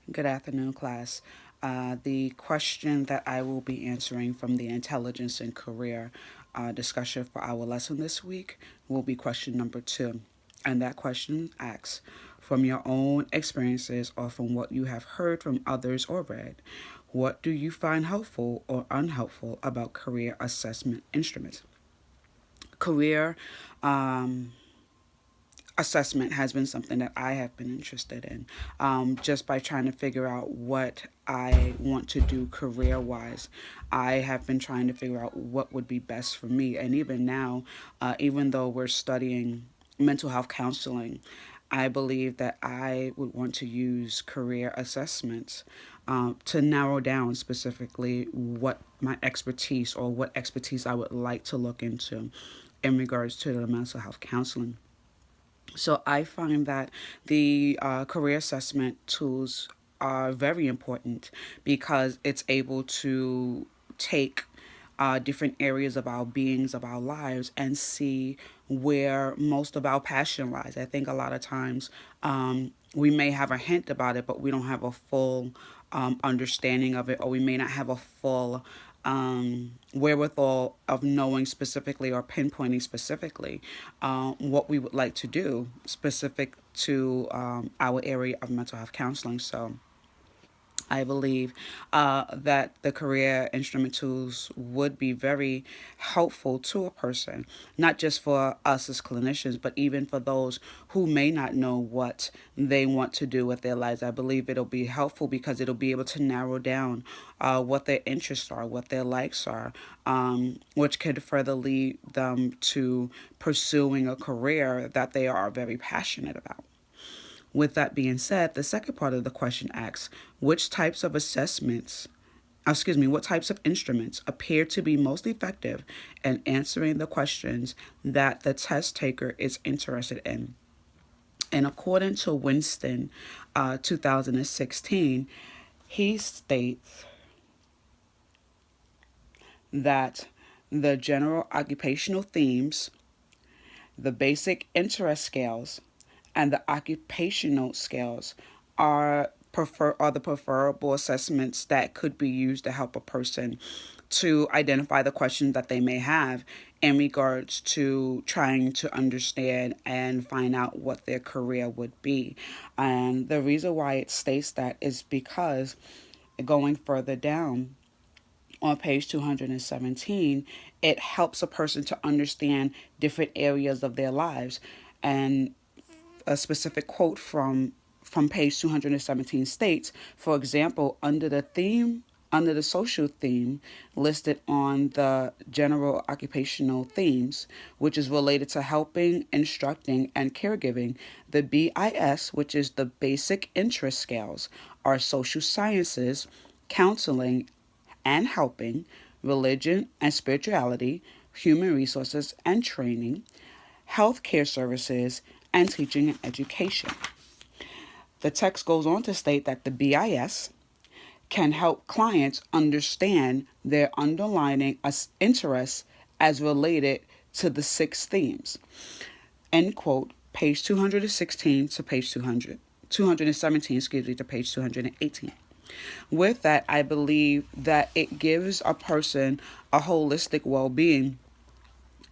Good afternoon, class. The question that I will be answering from the intelligence and career discussion for our lesson this week will be question number 2. And that question asks, from your own experiences or from what you have heard from others or read, what do you find helpful or unhelpful about career assessment instruments? Career um, assessment has been something that I have been interested in, just by trying to figure out what I want to do career wise. I have been trying to figure out what would be best for me. And even now, even though we're studying mental health counseling, I believe that I would want to use career assessments to narrow down specifically what my expertise or what expertise I would like to look into in regards to the mental health counseling. So I find that the career assessment tools are very important because it's able to take different areas of our beings, of our lives, and see where most of our passion lies. I think a lot of times we may have a hint about it, but we don't have a full understanding of it, or we may not have a full wherewithal of knowing specifically or pinpointing specifically what we would like to do specific to our area of mental health counseling. So I believe that the career instrument tools would be very helpful to a person, not just for us as clinicians, but even for those who may not know what they want to do with their lives. I believe it'll be helpful because it'll be able to narrow down what their interests are, what their likes are, which could further lead them to pursuing a career that they are very passionate about. With that being said, the second part of the question asks, which types of assessments, what types of instruments appear to be most effective in answering the questions that the test taker is interested in? And according to Winston, 2016, he states that the general occupational themes, the basic interest scales, and the occupational scales are the preferable assessments that could be used to help a person to identify the questions that they may have in regards to trying to understand and find out what their career would be. And the reason why it states that is because going further down on page 217, it helps a person to understand different areas of their lives. And a specific quote from page 217 states, for example, under the social theme listed on the general occupational themes, which is related to helping, instructing, and caregiving, the BIS, which is the basic interest scales, are social sciences, counseling and helping, religion and spirituality, human resources and training, healthcare services, and teaching and education. The text goes on to state that the BIS can help clients understand their underlying interests as related to the six themes. End quote, page 216 to page 217, to page 218. With that, I believe that it gives a person a holistic well being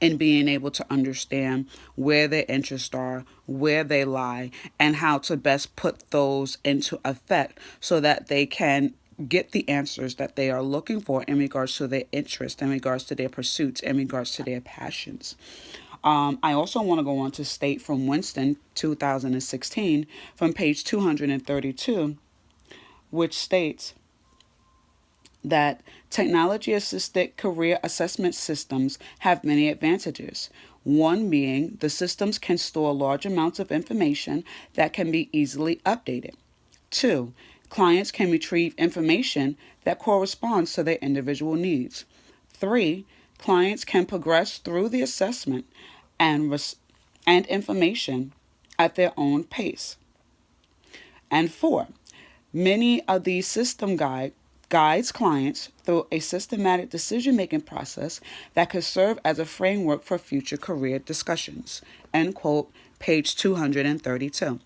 in being able to understand where their interests are, where they lie, and how to best put those into effect so that they can get the answers that they are looking for in regards to their interests, in regards to their pursuits, in regards to their passions. I also want to go on to state from Winston 2016 from page 232, which states that technology assisted career assessment systems have many advantages. One being the systems can store large amounts of information that can be easily updated. Two, clients can retrieve information that corresponds to their individual needs. Three, clients can progress through the assessment and information at their own pace. And four, many of these guides clients through a systematic decision-making process that could serve as a framework for future career discussions. End quote, page 232.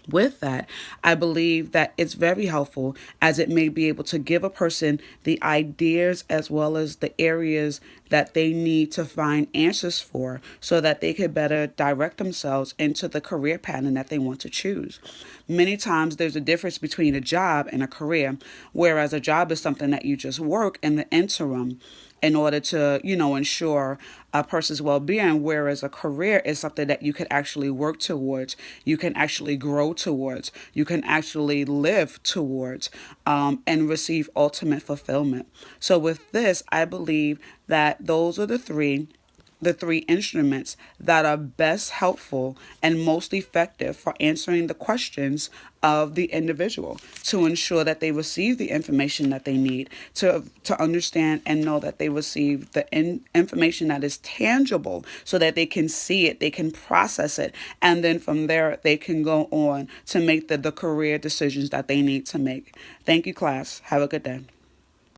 With that, I believe that it's very helpful as it may be able to give a person the ideas as well as the areas that they need to find answers for so that they could better direct themselves into the career pattern that they want to choose. Many times there's a difference between a job and a career, whereas a job is something that you just work in the interim in order to, ensure a person's well-being, whereas a career is something that you can actually work towards, you can actually grow towards, you can actually live towards, and receive ultimate fulfillment. So with this, I believe that those are the three instruments that are best helpful and most effective for answering the questions of the individual to ensure that they receive the information that they need to understand and know that they receive the information that is tangible so that they can see it, they can process it, and then from there they can go on to make the career decisions that they need to make. Thank you, class. Have a good day.